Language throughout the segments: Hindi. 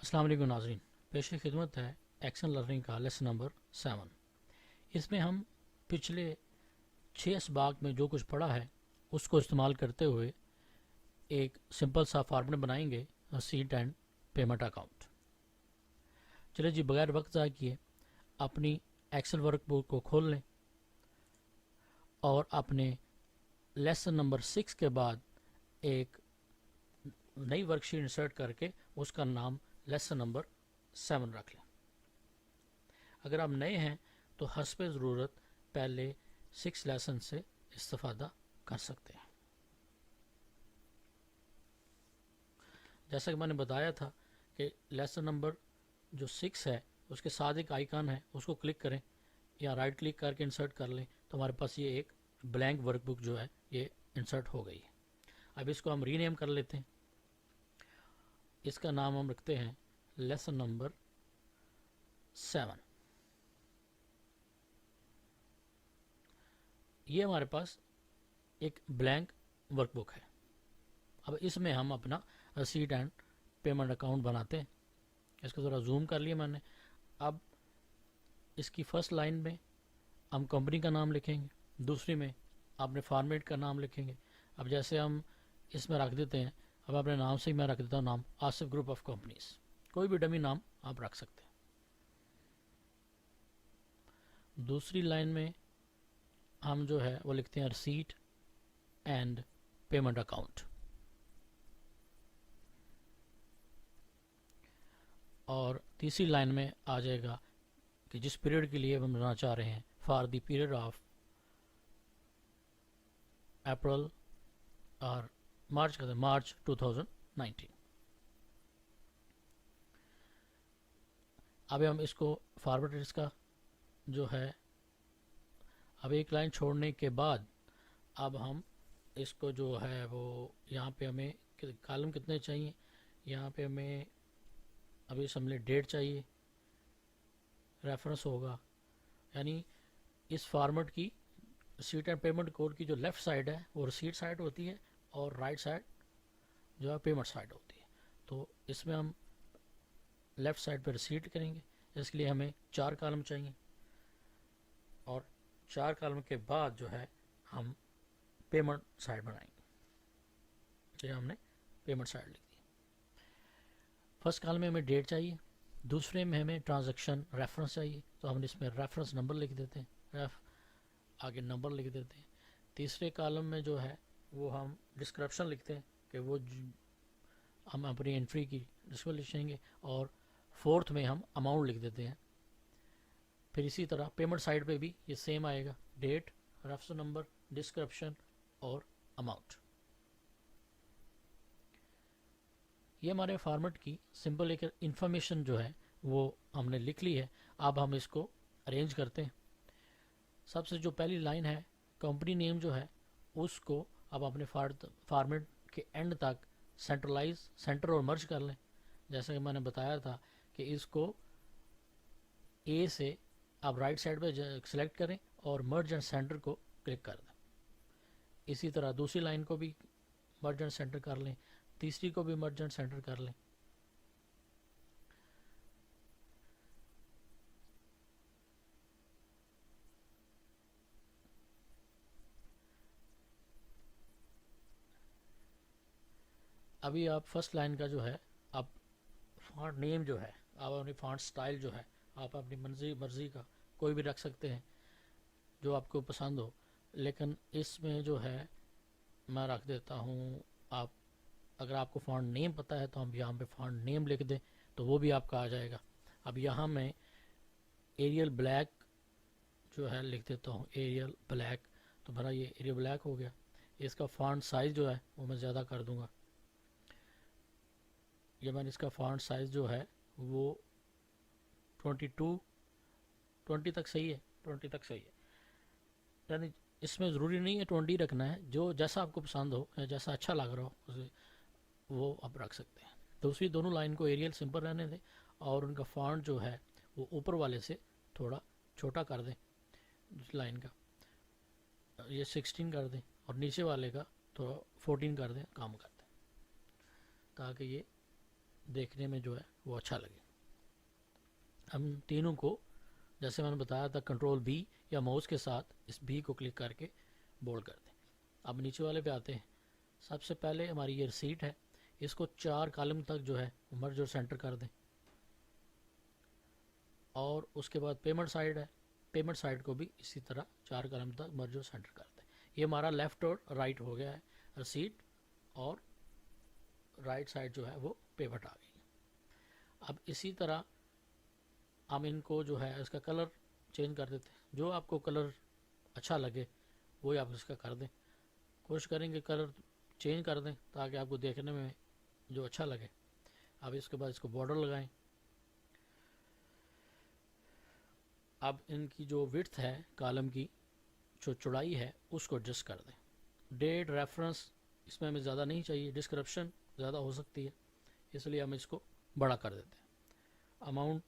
अस्सलाम वालेकुम नाज़रीन। पेश खिदमत है एक्शन लर्निंग का लेसन नंबर 7। इसमें हम पिछले 6 असबाक में जो कुछ पढ़ा है उसको इस्तेमाल करते हुए एक सिंपल सा फार्मूला बनाएंगे रसीट एंड पेमेंट अकाउंट। चलिए जी, बगैर वक्त ज़ाया किए अपनी एक्सेल वर्कबुक को खोल लें और अपने लेसन नंबर 6 के बाद एक नई वर्कशीट इंसर्ट करके उसका नाम लेसन नंबर 7 रख लें। अगर आप नए हैं तो हस्ब ज़रूरत पहले 6 लेसन से इस्तेफादा कर सकते हैं। जैसा कि मैंने बताया था कि लेसन नंबर जो 6 है उसके साथ एक आइकन है, उसको क्लिक करें या राइट क्लिक करके इंसर्ट कर लें तो हमारे पास ये एक ब्लैंक वर्कबुक जो है ये इंसर्ट हो गई है। अब इसको हम रीनेम कर लेते हैं। इसका नाम हम रखते हैं लेसन नंबर 7। ये हमारे पास एक ब्लैंक वर्कबुक है। अब इसमें हम अपना रसीट एंड पेमेंट अकाउंट बनाते हैं। इसको ज़रा जूम कर लिया मैंने। अब इसकी फर्स्ट लाइन में हम कंपनी का नाम लिखेंगे, दूसरी में अपने फॉर्मेट का नाम लिखेंगे। अब जैसे हम इसमें रख देते हैं, अब अपने नाम से ही मैं रख देता हूँ नाम आसिफ ग्रुप ऑफ कंपनीज। कोई भी डमी नाम आप रख सकते हैं। दूसरी लाइन में हम जो है वो लिखते हैं रसीट एंड पेमेंट अकाउंट। और तीसरी लाइन में आ जाएगा कि जिस पीरियड के लिए हम बनाना चाह रहे हैं, for the period of April और मार्च का मार्च 2019। अब हम इसको फॉरवर्ड इसका जो है, अब एक लाइन छोड़ने के बाद अब हम इसको जो है वो यहाँ पे हमें कॉलम कितने चाहिए, यहाँ पे हमें अभी समझ डेट चाहिए, रेफरेंस होगा। यानी इस फॉर्मेट की रसीट एंड पेमेंट कोड की जो लेफ़्ट साइड है वो रसीट साइड होती है और राइट साइड जो है पेमेंट साइड होती है। तो इसमें हम लेफ़्ट साइड पर रसीट करेंगे, इसके लिए हमें 4 कॉलम चाहिए और 4 कॉलम के बाद जो है हम पेमेंट साइड बनाएंगे। तो हमने पेमेंट साइड लिख दी। फर्स्ट कॉलम में हमें डेट चाहिए, दूसरे में हमें ट्रांजैक्शन रेफरेंस चाहिए, तो हम इसमें रेफरेंस नंबर लिख देते हैं, रेफ आगे नंबर लिख देते हैं। तीसरे कॉलम में जो है वो हम डिस्क्रिप्शन लिखते हैं कि वो हम अपनी एंट्री की डिस्क्रिप्शन लिखेंगे। और फोर्थ में हम अमाउंट लिख देते हैं। फिर इसी तरह पेमेंट साइड पे भी ये सेम आएगा, डेट, रेफरेंस नंबर, डिस्क्रिप्शन और अमाउंट। ये हमारे फॉर्मेट की सिंपल एक इन्फॉर्मेशन जो है वो हमने लिख ली है। अब हम इसको अरेंज करते हैं। सबसे जो पहली लाइन है कंपनी नेम जो है उसको अब अपने फॉर्मेट के एंड तक सेंटर और मर्ज कर लें। जैसा कि मैंने बताया था कि इसको ए से आप राइट साइड पे सेलेक्ट करें और मर्ज एंड सेंटर को क्लिक कर दें। इसी तरह दूसरी लाइन को भी मर्ज एंड सेंटर कर लें, तीसरी को भी मर्ज एंड सेंटर कर लें। अभी आप फर्स्ट लाइन का जो है आप फॉन्ट नेम जो है, आप अपनी फॉन्ट स्टाइल जो है आप अपनी मर्जी का कोई भी रख सकते हैं जो आपको पसंद हो। लेकिन इसमें जो है मैं रख देता हूँ, आप अगर आपको फॉन्ट नेम पता है तो हम यहाँ पे फॉन्ट नेम लिख दें तो वो भी आपका आ जाएगा। अब यहाँ मैं एरियल ब्लैक जो है लिख देता हूँ, एरियल ब्लैक। तो मेरा ये एरियल ब्लैक हो गया। इसका फॉन्ट साइज़ जो है वो मैं ज़्यादा कर दूँगा। ये मैंने इसका फॉन्ट साइज़ जो है वो 20 तक सही है, 20 तक सही है। यानी इसमें ज़रूरी नहीं है 20 रखना है, जो जैसा आपको पसंद हो या जैसा अच्छा लग रहा हो उसे वो आप रख सकते हैं। दूसरी दोनों लाइन को एरियल सिंपल रहने दें और उनका फॉन्ट जो है वो ऊपर वाले से थोड़ा छोटा कर दें। दूसरी लाइन का ये 16 कर दें और नीचे वाले का थोड़ा 14 कर दें, काम कर दें, ताकि ये देखने में जो है वो अच्छा लगे। हम तीनों को जैसे मैंने बताया था कंट्रोल बी या माउस के साथ इस बी को क्लिक करके बोल्ड कर दें। अब नीचे वाले पे आते हैं। सबसे पहले हमारी ये रिसीट है, इसको 4 कॉलम तक जो है मर्ज और सेंटर कर दें। और उसके बाद पेमेंट साइड है, पेमेंट साइड को भी इसी तरह 4 कॉलम तक मर्ज और सेंटर कर दें। ये हमारा लेफ़्ट और राइट हो गया है रिसीट, और राइट साइड जो है वो पेमेंट आ गई। अब इसी तरह हम इनको जो है इसका कलर चेंज कर देते हैं। जो आपको कलर अच्छा लगे वही आप इसका कर दें। कोशिश करेंगे कलर चेंज कर दें ताकि आपको देखने में जो अच्छा लगे। अब इसके बाद इसको बॉर्डर लगाएं। अब इनकी जो विड्थ है कॉलम की, जो चौड़ाई है उसको एडजस्ट कर दें। डेट रेफरेंस इसमें हमें ज़्यादा नहीं चाहिए, डिस्क्रिप्शन ज़्यादा हो सकती है, इसलिए हम इसको बड़ा कर देते हैं। अमाउंट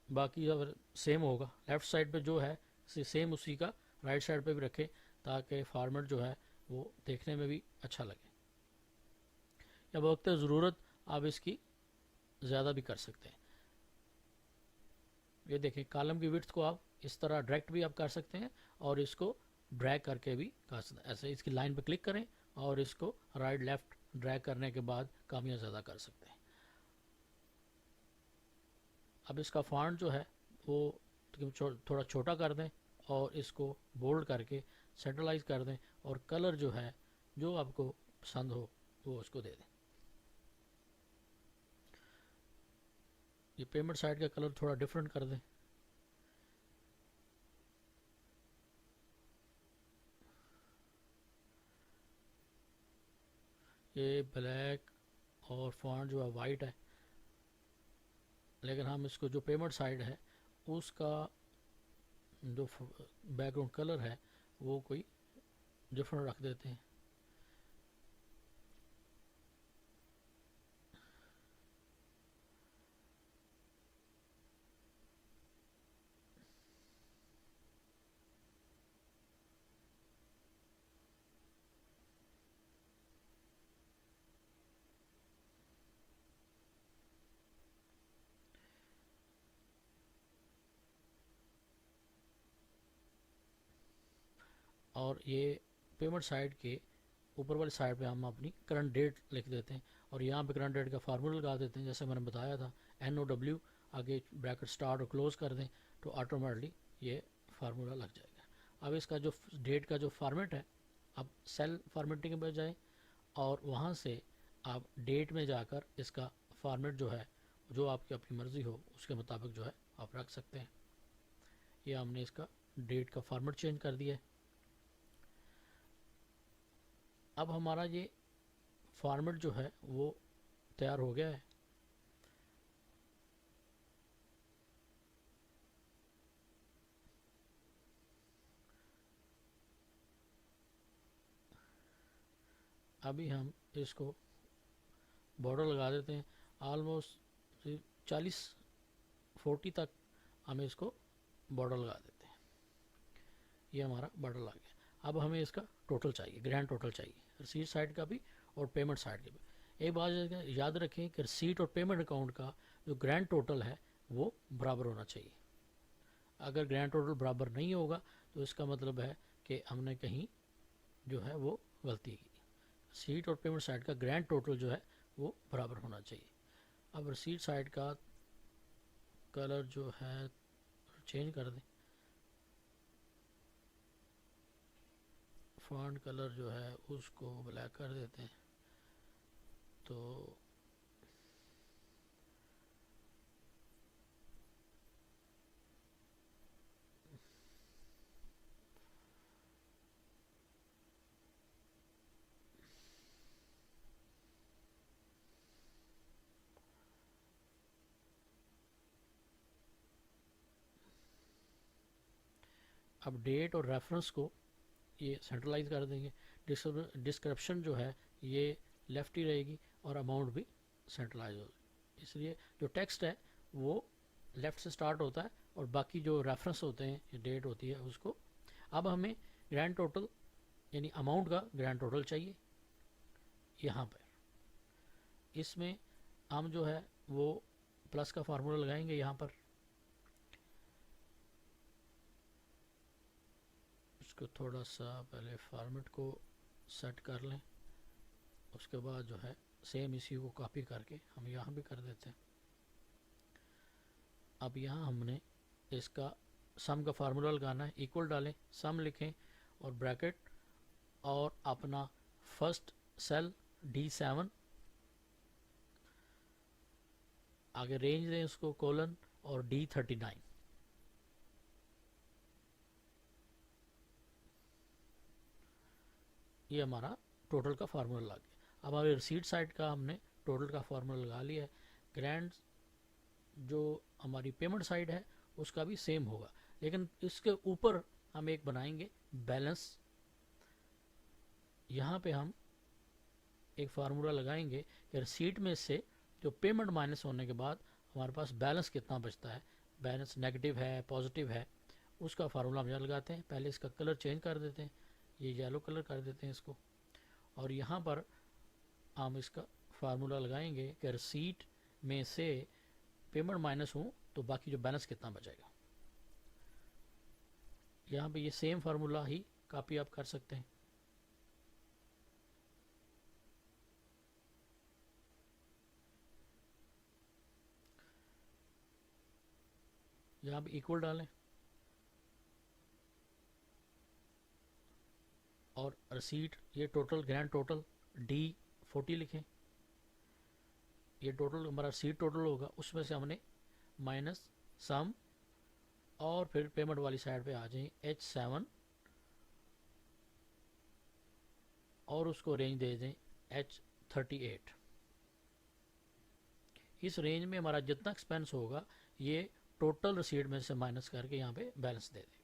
बाकी अगर सेम होगा, लेफ़्ट साइड पे जो है सेम उसी का राइट साइड पे भी रखें ताकि फॉर्मेट जो है वो देखने में भी अच्छा लगे। या वक्त ज़रूरत आप इसकी ज़्यादा भी कर सकते हैं। ये देखें कॉलम की विड्थ को आप इस तरह डायरेक्ट भी आप कर सकते हैं और इसको ड्रैग करके भी कर सकते हैं। ऐसे इसकी लाइन पे क्लिक करें और इसको राइट लेफ़्ट ड्रैग करने के बाद कम या ज़्यादा कर सकते हैं। अब इसका फॉन्ट जो है वो थोड़ा छोटा कर दें और इसको बोल्ड करके सेंट्रलाइज कर दें, और कलर जो है जो आपको पसंद हो वो उसको दे दें। ये पेमेंट साइड का कलर थोड़ा डिफरेंट कर दें। ये ब्लैक और फॉन्ट जो है वाइट है, लेकिन हम इसको जो पेमेंट साइड है उसका जो बैकग्राउंड कलर है वो कोई डिफरेंट रख देते हैं। और ये पेमेंट साइड के ऊपर वाली साइड पे हम अपनी करंट डेट लिख देते हैं और यहाँ पे करंट डेट का फार्मूला लगा देते हैं। जैसे मैंने बताया था NOW आगे ब्रैकेट स्टार्ट और क्लोज कर दें तो ऑटोमेटिकली ये फार्मूला लग जाएगा। अब इसका जो डेट का जो फॉर्मेट है, अब सेल फॉर्मेटिंग पे जाएं और वहाँ से आप डेट में जाकर इसका फॉर्मेट जो है जो आपकी अपनी मर्ज़ी हो उसके मुताबिक जो है आप रख सकते हैं। ये हमने इसका डेट का फॉर्मेट चेंज कर दिया है। अब हमारा ये फॉर्मेट जो है वो तैयार हो गया है। अभी हम इसको बॉर्डर लगा देते हैं। ऑलमोस्ट 40-40 तक हम इसको बॉर्डर लगा देते हैं। ये हमारा बॉर्डर लग गया। अब हमें इसका टोटल चाहिए, ग्रैंड टोटल चाहिए, रिसीट साइड का भी और पेमेंट साइड का भी। एक बात याद रखें कि रिसीट और पेमेंट अकाउंट का जो ग्रैंड टोटल है वो बराबर होना चाहिए। अगर ग्रैंड टोटल बराबर नहीं होगा तो इसका मतलब है कि हमने कहीं जो है वो गलती की। रिसीट और पेमेंट साइड का ग्रैंड टोटल जो है वो बराबर होना चाहिए। अब रिसीट साइड का कलर जो है चेंज कर दें। फॉन्ट कलर जो है उसको ब्लैक कर देते हैं। तो अब डेट और रेफरेंस को ये सेंट्रलाइज कर देंगे। डिस्क्रिप्शन जो है ये लेफ़्ट ही रहेगी और अमाउंट भी सेंट्रलाइज होगी। इसलिए जो टेक्स्ट है वो लेफ़्ट से स्टार्ट होता है और बाकी जो रेफरेंस होते हैं, ये डेट होती है उसको। अब हमें ग्रैंड टोटल यानी अमाउंट का ग्रैंड टोटल चाहिए। यहाँ पर इसमें हम जो है वो प्लस का फार्मूला लगाएंगे यहाँ पर। इसको थोड़ा सा पहले फॉर्मेट को सेट कर लें, उसके बाद जो है सेम इसी को कॉपी करके हम यहाँ भी कर देते हैं। अब यहाँ हमने इसका सम का फार्मूला लगाना है, इक्वल डालें, सम लिखें और ब्रैकेट और अपना फर्स्ट सेल D7, आगे रेंज दें उसको कोलन और D39। ये हमारा टोटल का फार्मूला लग गया। अब हमारे रिसीट साइड का हमने टोटल का फार्मूला लगा लिया है। ग्रैंड जो हमारी पेमेंट साइड है उसका भी सेम होगा, लेकिन इसके ऊपर हम एक बनाएंगे बैलेंस। यहाँ पे हम एक फार्मूला लगाएंगे कि रिसीट में से जो पेमेंट माइनस होने के बाद हमारे पास बैलेंस कितना बचता है, बैलेंस नेगेटिव है पॉजिटिव है, उसका फार्मूला हम यहाँ लगाते हैं। पहले इसका कलर चेंज कर देते हैं, ये येलो कलर कर देते हैं इसको, और यहाँ पर हम इसका फार्मूला लगाएंगे कि रिसीट में से पेमेंट माइनस हो तो बाकी जो बैलेंस कितना बचेगा। यहाँ पे ये सेम फार्मूला ही कॉपी आप कर सकते हैं। यहाँ पे इक्वल डालें और रिसीट, ये टोटल ग्रैंड टोटल D40 लिखें। ये टोटल हमारा सीट टोटल होगा, उसमें से हमने माइनस सम और फिर पेमेंट वाली साइड पे आ जाए H7 और उसको रेंज दे दें H38। इस रेंज में हमारा जितना एक्सपेंस होगा ये टोटल रिसीट में से माइनस करके यहाँ पे बैलेंस दे देगा।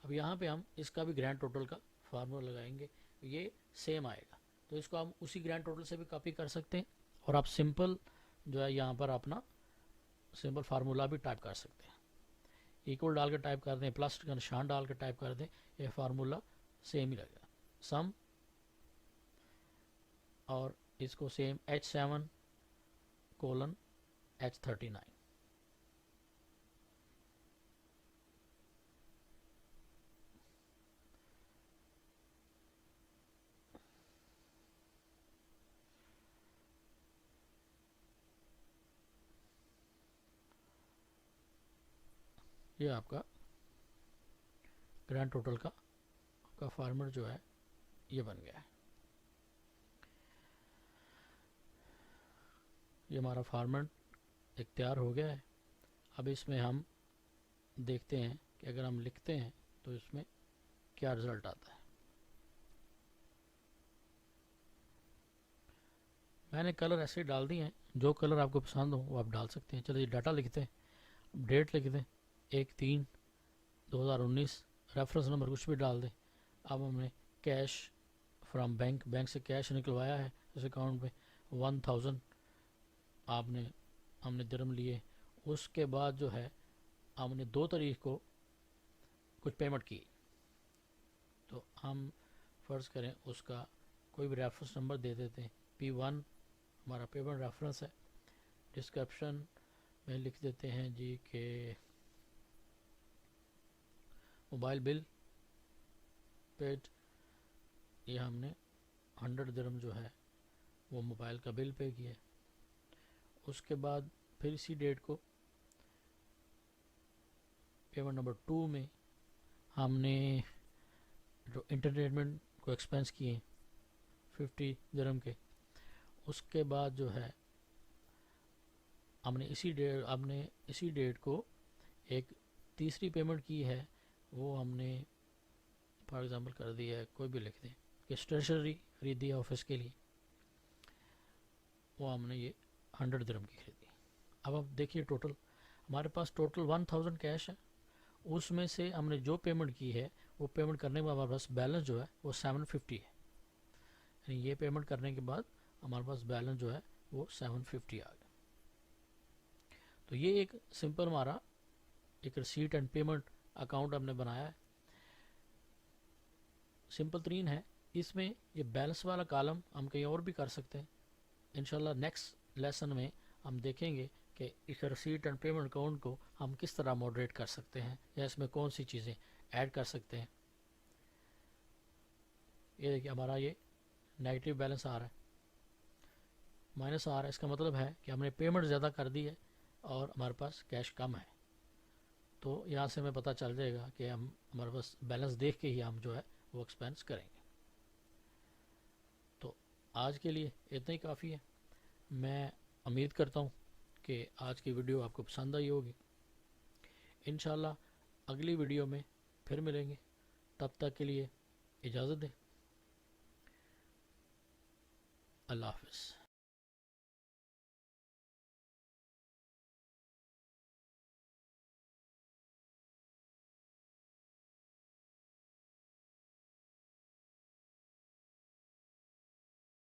अब यहाँ पे हम इसका भी ग्रैंड टोटल का फार्मूला लगाएंगे, ये सेम आएगा, तो इसको हम उसी ग्रैंड टोटल से भी कॉपी कर सकते हैं और आप सिंपल जो है यहाँ पर अपना सिंपल फार्मूला भी टाइप कर सकते हैं। इक्वल डाल के टाइप कर दें, प्लस का निशान डाल के टाइप कर दें, ये फार्मूला सेम ही लगेगा। सम और इसको सेम H7 कोलन H39। ये आपका ग्रैंड टोटल का फार्मूला जो है ये बन गया है। ये हमारा फार्मेट एक तैयार हो गया है। अब इसमें हम देखते हैं कि अगर हम लिखते हैं तो इसमें क्या रिज़ल्ट आता है। मैंने कलर ऐसे डाल दिए हैं, जो कलर आपको पसंद हो वो आप डाल सकते हैं। चलिए डाटा लिखते हैं, डेट लिख दें 1/3/2019, रेफरेंस नंबर कुछ भी डाल दें। अब हमने कैश फ्रॉम बैंक से कैश निकलवाया है इस अकाउंट में 1000 हमने दिरहम लिए। उसके बाद जो है हमने 2 तारीख को कुछ पेमेंट की, तो हम फ़र्ज़ करें उसका कोई भी रेफरेंस नंबर दे देते हैं। P1 हमारा पेमेंट रेफरेंस है। डिस्क्रिप्शन में लिख देते हैं जी के मोबाइल बिल पेड, ये हमने 100 दिरहम जो है वो मोबाइल का बिल पे किया। उसके बाद फिर इसी डेट को पेमेंट नंबर 2 में हमने जो इंटरटेनमेंट को एक्सपेंस किए 50 दिरहम के, उसके बाद जो है हमने इसी डेट को एक तीसरी पेमेंट की है, वो हमने फॉर एग्ज़ाम्पल कर दिया है, कोई भी लिख दें कि स्टेशनरी खरीदी है ऑफिस के लिए, वो हमने ये 100 दिरहम की खरीदी। अब आप देखिए टोटल हमारे पास टोटल 1000 कैश है, उसमें से हमने जो पेमेंट की है वो पेमेंट करने के बाद हमारे पास बैलेंस जो है वो 750 है। यानी ये पेमेंट करने के बाद हमारे पास बैलेंस जो है वो 750 आ गया। तो ये एक सिंपल हमारा एक रिसीट एंड पेमेंट अकाउंट हमने बनाया है। सिंपल तरीन है, इसमें ये बैलेंस वाला कॉलम हम कहीं और भी कर सकते हैं। इंशाल्लाह नेक्स्ट लेसन में हम देखेंगे कि इस रसीट एंड पेमेंट अकाउंट को हम किस तरह मॉडरेट कर सकते हैं या इसमें कौन सी चीज़ें ऐड कर सकते हैं। ये देखिए हमारा ये नेगेटिव बैलेंस आ रहा है, माइनस आ रहा है। इसका मतलब है कि हमने पेमेंट ज़्यादा कर दी है और हमारे पास कैश कम है। तो यहाँ से हमें पता चल जाएगा कि हम हमारे पास बैलेंस देख के ही हम जो है वो एक्सपेंस करेंगे। तो आज के लिए इतना ही काफ़ी है। मैं उम्मीद करता हूँ कि आज की वीडियो आपको पसंद आई होगी। इंशाल्लाह अगली वीडियो में फिर मिलेंगे। तब तक के लिए इजाज़त दें। अल्लाह हाफ़िज़।